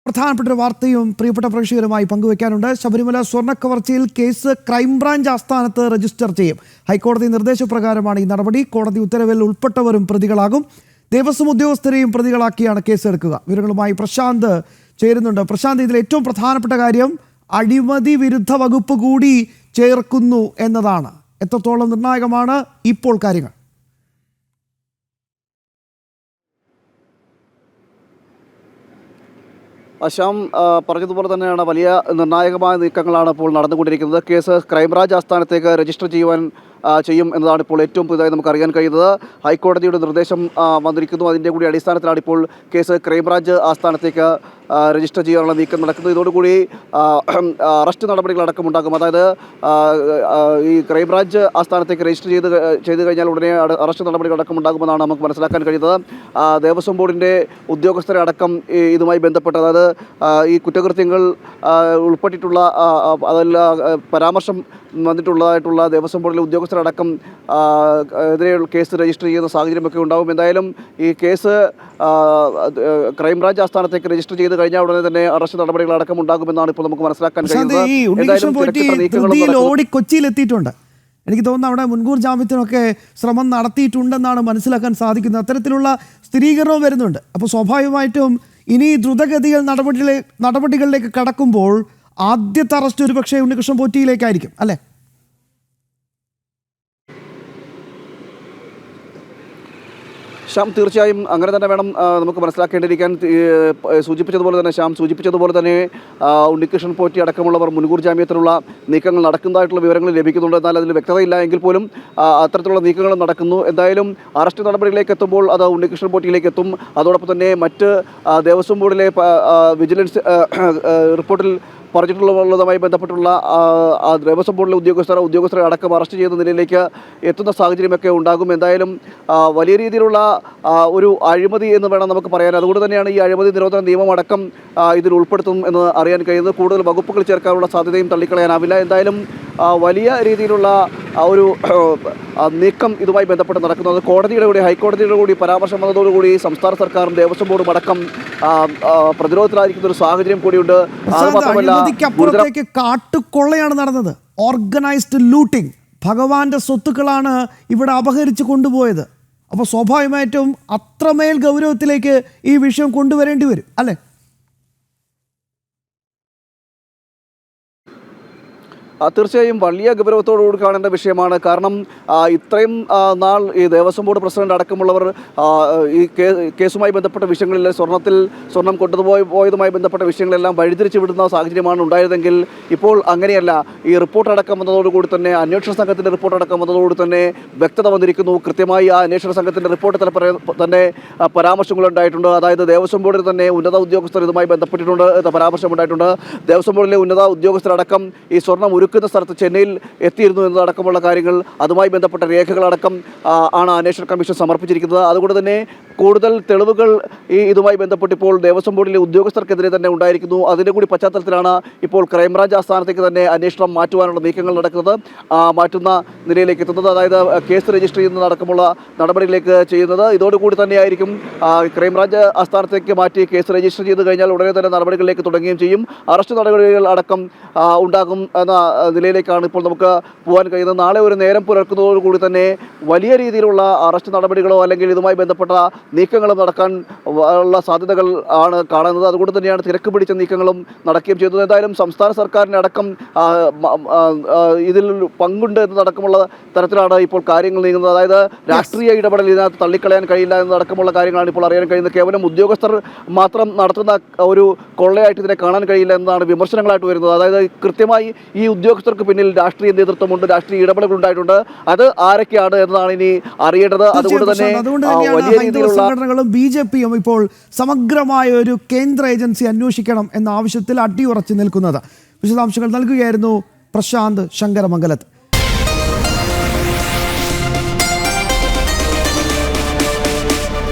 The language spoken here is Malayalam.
പ്രധാനപ്പെട്ട ഒരു വാർത്തയും പ്രിയപ്പെട്ട പ്രേക്ഷകരുമായി പങ്കുവയ്ക്കാനുണ്ട്. ശബരിമല സ്വർണ്ണക്കവർച്ചയിൽ കേസ് ക്രൈംബ്രാഞ്ച് ആസ്ഥാനത്ത് രജിസ്റ്റർ ചെയ്യും. ഹൈക്കോടതി നിർദ്ദേശപ്രകാരമാണ് ഈ നടപടി. കോടതി ഉത്തരവിൽ ഉൾപ്പെട്ടവരും പ്രതികളാകും. ദേവസ്വം ഉദ്യോഗസ്ഥരെയും പ്രതികളാക്കിയാണ് കേസെടുക്കുക. വിവരങ്ങളുമായി പ്രശാന്ത് ചേരുന്നുണ്ട്. പ്രശാന്ത്, ഇതിൽ ഏറ്റവും പ്രധാനപ്പെട്ട കാര്യം അഴിമതി വിരുദ്ധ വകുപ്പ് കൂടി ചേർക്കുന്നു എന്നതാണ്. എത്രത്തോളം നിർണായകമാണ് ഇപ്പോൾ കാര്യങ്ങൾ? ശ്യാം പറഞ്ഞതുപോലെ തന്നെയാണ് വലിയ നിർണായകമായ നീക്കങ്ങളാണ് ഇപ്പോൾ നടന്നുകൊണ്ടിരിക്കുന്നത്. കേസ് ക്രൈംബ്രാഞ്ച് ആസ്ഥാനത്തേക്ക് രജിസ്റ്റർ ചെയ്യും എന്നതാണ് ഇപ്പോൾ ഏറ്റവും പുതുതായി നമുക്ക് അറിയാൻ കഴിയുന്നത്. ഹൈക്കോടതിയുടെ നിർദ്ദേശം വന്നിരിക്കുന്നു. അതിൻ്റെ കൂടി അടിസ്ഥാനത്തിലാണ് ഇപ്പോൾ കേസ് ക്രൈംബ്രാഞ്ച് ആസ്ഥാനത്തേക്ക് രജിസ്റ്റർ ചെയ്യാനുള്ള നീക്കം നടക്കുന്നത്. ഇതോടുകൂടി അറസ്റ്റ് നടപടികളടക്കം ഉണ്ടാകും. അതായത് ഈ ക്രൈംബ്രാഞ്ച് ആസ്ഥാനത്തേക്ക് രജിസ്റ്റർ ചെയ്ത് കഴിഞ്ഞാൽ ഉടനെ അറസ്റ്റ് നടപടികളടക്കം ഉണ്ടാകുമെന്നാണ് നമുക്ക് മനസ്സിലാക്കാൻ കഴിയുന്നത്. ദേവസ്വം ബോർഡിൻ്റെ ഉദ്യോഗസ്ഥരെ അടക്കം ഇതുമായി ബന്ധപ്പെട്ട്, അതായത് ഈ കുറ്റകൃത്യങ്ങൾ ഉൾപ്പെട്ടിട്ടുള്ള അതല്ല പരാമർശം വന്നിട്ടുള്ളതായിട്ടുള്ള ദേവസ്വം ബോർഡിലെ ഉദ്യോഗസ്ഥരടക്കം എതിരെയുള്ള കേസ് രജിസ്റ്റർ ചെയ്യുന്ന സാഹചര്യമൊക്കെ ഉണ്ടാകും. എന്തായാലും ഈ കേസ് ക്രൈംബ്രാഞ്ച് ആസ്ഥാനത്തേക്ക് രജിസ്റ്റർ ചെയ്ത് കഴിഞ്ഞാൽ ഉടനെ തന്നെ അറസ്റ്റ് നടപടികൾ അടക്കം ഉണ്ടാകുമെന്നാണ് ഇപ്പോൾ നമുക്ക് മനസ്സിലാക്കാൻ കഴിയുന്നത്. കൊച്ചിയിലെത്തിയിട്ടുണ്ട്. എനിക്ക് തോന്നുന്നു അവിടെ മുൻകൂർ ജാമ്യത്തിനൊക്കെ ശ്രമം നടത്തിയിട്ടുണ്ടെന്നാണ് മനസ്സിലാക്കാൻ സാധിക്കുന്നത്. അത്തരത്തിലുള്ള സ്ഥിരീകരണവും വരുന്നുണ്ട്. അപ്പോൾ സ്വാഭാവികമായിട്ടും ഇനി ദ്രുതഗതികൾ നടപടികളിലേക്ക് കടക്കുമ്പോൾ ആദ്യത്തെ അറസ്റ്റ് ഒരു പക്ഷേ ഉണ്ണികൃഷ്ണൻ പോറ്റിയിലേക്കായിരിക്കും, അല്ലേ? ശ്യാം, തീർച്ചയായും അങ്ങനെ തന്നെ വേണം നമുക്ക് മനസ്സിലാക്കേണ്ടിയിരിക്കാൻ. ശ്യാം സൂചിപ്പിച്ചതുപോലെ തന്നെ ഉണ്ണികൃഷ്ണൻ പോറ്റി അടക്കമുള്ളവർ മുൻകൂർ ജാമ്യത്തിനുള്ള നീക്കങ്ങൾ നടക്കുന്നതായിട്ടുള്ള വിവരങ്ങൾ ലഭിക്കുന്നുണ്ട്. എന്നാൽ അതിൽ വ്യക്തതയില്ല എങ്കിൽ പോലും അത്തരത്തിലുള്ള നീക്കങ്ങൾ നടക്കുന്നു. എന്തായാലും അറസ്റ്റ് നടപടിയിലേക്ക് എത്തുമ്പോൾ അത് ഉണ്ണികൃഷ്ണൻ പോറ്റിയിലേക്ക് എത്തും. അതോടൊപ്പം തന്നെ മറ്റ് ദേവസ്വം ബോർഡിലെ വിജിലൻസ് റിപ്പോർട്ടിൽ പറഞ്ഞിട്ടുള്ളതുമായി ബന്ധപ്പെട്ടുള്ള ദേവസ്വം ബോർഡിലെ ഉദ്യോഗസ്ഥരെ അടക്കം അറസ്റ്റ് ചെയ്യുന്ന നിലയിലേക്ക് എത്തുന്ന സാഹചര്യമൊക്കെ ഉണ്ടാകും. എന്തായാലും വലിയ രീതിയിലുള്ള ഒരു അഴിമതി എന്ന് വേണം നമുക്ക് പറയാൻ. അതുകൊണ്ട് തന്നെയാണ് ഈ അഴിമതി നിരോധന നിയമം അടക്കം ഇതിൽ ഉൾപ്പെടുത്തും എന്ന് അറിയാൻ കഴിയുന്നത്. കൂടുതൽ വകുപ്പുകൾ ചേർക്കാനുള്ള സാധ്യതയും തള്ളിക്കളയാനാവില്ല. എന്തായാലും വലിയ രീതിയിലുള്ള ഒരു നീക്കം ഇതുമായി ബന്ധപ്പെട്ട് നടക്കുന്നത്. ഹൈക്കോടതിയുടെ കൂടി പരാമർശം വന്നതോടുകൂടി സംസ്ഥാന സർക്കാരും ദേവസ്വം ബോർഡും അടക്കം പ്രതിരോധത്തിലായിരിക്കുന്ന ഒരു സാഹചര്യം കൂടിയുണ്ട്. അത് മാത്രമല്ല, കാട്ടുകൊള്ളയാണ് നടന്നത്. Organised looting. ഭഗവാന്റെ സ്വത്തുക്കളാണ് ഇവിടെ അപഹരിച്ച് കൊണ്ടുപോയത്. അപ്പോൾ സ്വാഭാവികമായിട്ടും അത്രമേൽ ഗൗരവത്തിലേക്ക് ഈ വിഷയം കൊണ്ടുവരേണ്ടി വരും, അല്ലേ? തീർച്ചയായും വലിയ ഗൗരവത്തോടുകൂടി കാണേണ്ട വിഷയമാണ്. കാരണം ഇത്രയും നാൾ ഈ ദേവസ്വം ബോർഡ് പ്രസിഡന്റ് അടക്കമുള്ളവർ ഈ കേസുമായി ബന്ധപ്പെട്ട വിഷയങ്ങളിൽ സ്വർണം കൊണ്ടുപോയതുമായി ബന്ധപ്പെട്ട വിഷയങ്ങളെല്ലാം വഴിതിരിച്ചു വിടുന്ന സാഹചര്യമാണ് ഉണ്ടായതെങ്കിൽ ഇപ്പോൾ അങ്ങനെയല്ല. ഈ റിപ്പോർട്ട് അടക്കം വന്നതോടുകൂടി തന്നെ, അന്വേഷണ സംഘത്തിൻ്റെ റിപ്പോർട്ട് അടക്കം വന്നതോടുകൂടി തന്നെ വ്യക്തത വന്നിരിക്കുന്നു. കൃത്യമായി ആ അന്വേഷണ സംഘത്തിൻ്റെ റിപ്പോർട്ട് തന്നെ പരാമർശങ്ങളുണ്ടായിട്ടുണ്ട്. അതായത് ദേവസ്വം ബോർഡിൽ തന്നെ ഉന്നത ഉദ്യോഗസ്ഥർ ഇതുമായി ബന്ധപ്പെട്ടിട്ടുണ്ട്, പരാമർശമുണ്ടായിട്ടുണ്ട്. ദേവസ്വം ബോർഡിലെ ഉന്നത ഉദ്യോഗസ്ഥരടക്കം ഈ സ്വർണം ഒരുക്കുന്ന സ്ഥലത്ത് ചെന്നൈയിൽ എത്തിയിരുന്നു എന്നതടക്കമുള്ള കാര്യങ്ങൾ, അതുമായി ബന്ധപ്പെട്ട രേഖകളടക്കം ആണ് അന്വേഷണ കമ്മീഷൻ സമർപ്പിച്ചിരിക്കുന്നത്. അതുകൊണ്ട് തന്നെ കൂടുതൽ തെളിവുകൾ ഇതുമായി ബന്ധപ്പെട്ട് ഇപ്പോൾ ദേവസ്വം ബോർഡിലെ ഉദ്യോഗസ്ഥർക്കെതിരെ തന്നെ ഉണ്ടായിരിക്കുന്നു. അതിൻ്റെ കൂടി പശ്ചാത്തലത്തിലാണ് ഇപ്പോൾ ക്രൈംബ്രാഞ്ച് ആസ്ഥാനത്തേക്ക് തന്നെ അന്വേഷണം മാറ്റുവാനുള്ള നീക്കങ്ങൾ നടക്കുന്നത്, മാറ്റുന്ന നിലയിലേക്ക് എത്തുന്നത്. അതായത് കേസ് രജിസ്റ്റർ ചെയ്യുന്നതടക്കമുള്ള നടപടികളിലേക്ക് ചെയ്യുന്നത്. ഇതോടുകൂടി തന്നെയായിരിക്കും ക്രൈംബ്രാഞ്ച് ആസ്ഥാനത്തേക്ക് മാറ്റി കേസ് രജിസ്റ്റർ ചെയ്ത് കഴിഞ്ഞാൽ ഉടനെ തന്നെ നടപടികളിലേക്ക് തുടങ്ങുകയും ചെയ്യും. അറസ്റ്റ് നടപടികൾ അടക്കം ഉണ്ടാകും എന്ന നിലയിലേക്കാണ് ഇപ്പോൾ നമുക്ക് പോകാൻ കഴിയുന്നത്. നാളെ ഒരു നേരം പുലർക്കുന്നതോടുകൂടി തന്നെ വലിയ രീതിയിലുള്ള അറസ്റ്റ് നടപടികളോ അല്ലെങ്കിൽ ഇതുമായി ബന്ധപ്പെട്ട നീക്കങ്ങളും നടക്കാൻ ഉള്ള സാധ്യതകൾ ആണ് കാണുന്നത്. അതുകൊണ്ട് തന്നെയാണ് തിരക്ക് പിടിച്ച നീക്കങ്ങളും നടക്കുകയും ചെയ്തത്. എന്തായാലും സംസ്ഥാന സർക്കാരിനടക്കം ഇതിൽ പങ്കുണ്ട് എന്നതടക്കമുള്ള തരത്തിലാണ് ഇപ്പോൾ കാര്യങ്ങൾ നീങ്ങുന്നത്. അതായത് രാഷ്ട്രീയ ഇടപെടൽ ഇതിനകത്ത് തള്ളിക്കളയാൻ കഴിയില്ല എന്നതടക്കമുള്ള കാര്യങ്ങളാണ് ഇപ്പോൾ അറിയാൻ കഴിയുന്നത്. കേവലം ഉദ്യോഗസ്ഥർ മാത്രം നടത്തുന്ന ഒരു കൊള്ളയായിട്ട് ഇതിനെ കാണാൻ കഴിയില്ല എന്നതാണ് വിമർശനങ്ങളായിട്ട് വരുന്നത്. അതായത് കൃത്യമായി ഈ ഉദ്യോഗസ്ഥർക്ക് പിന്നിൽ രാഷ്ട്രീയ നേതൃത്വമുണ്ട്, രാഷ്ട്രീയ ഇടപെടലുകൾ ഉണ്ടായിട്ടുണ്ട്. അത് ആരൊക്കെയാണ് എന്നതാണ് ഇനി അറിയേണ്ടത്. അതുകൊണ്ട് തന്നെ വലിയ രീതിയിലുള്ള സംഘടനകളും BJPയും ഇപ്പോൾ സമഗ്രമായ ഒരു കേന്ദ്ര ഏജൻസി അന്വേഷിക്കണം എന്ന ആവശ്യത്തിൽ അടിയുറച്ചു നിൽക്കുന്നത്. വിശദാംശങ്ങൾ നൽകുകയായിരുന്നു പ്രശാന്ത് ശങ്കരമംഗലത്ത്.